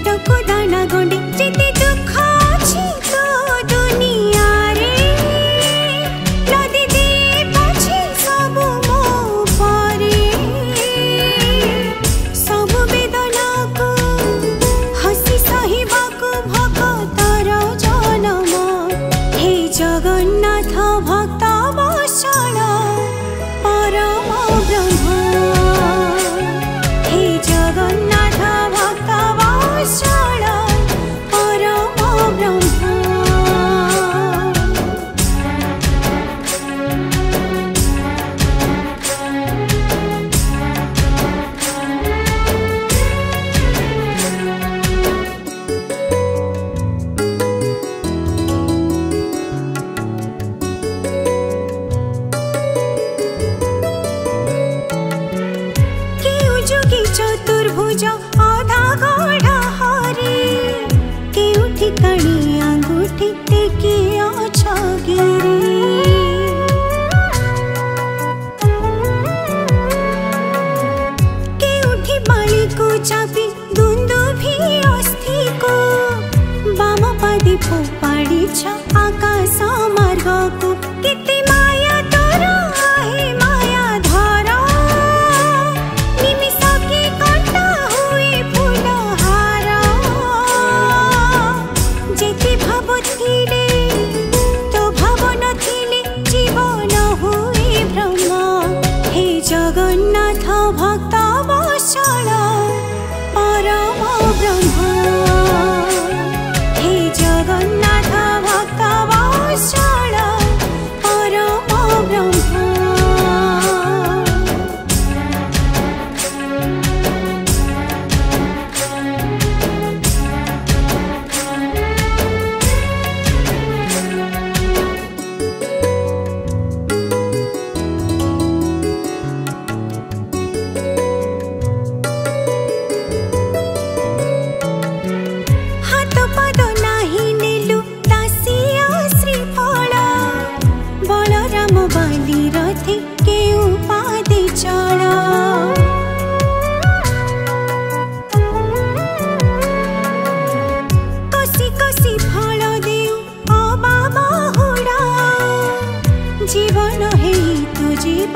पेटको दाना गंडे जेते दुख अछि तो दुनिया रे नदी दे पछे सब मो परे सब वेदना को हसी सहिबा को भक्तर जनम हे जगन्नाथ भक्त वत्सल परम ब्रह्म हे जगन्नाथ भक्त वत्सल परम ब्रह्म। चतुर्भुज आधा गढ़ा हरे केउ ठिकाणी आंगुठी टेकी अछगिरी केउठी बाली को चापी दुंदुभी अस्थि को बाम पादी फोपाड़ी छ आकाश मार्ग को केते माया तोर आहे माया धर निमिष के कंटा हुए फूलहार जेते भाव थिले तो भाव नथिले जीवन हुए ब्रह्म हे जगन्नाथ भक्त वत्सल परम ब्रह्म हे जगन्नाथ भक्त वत्सल परम ब्रह्म। हाथ पद नाही नेलु दासिया श्रीफल बलराम बाली रथे केउ पादे चल कसी कसी फल देउ अबा बहुड़ा जीवन हेतु जीव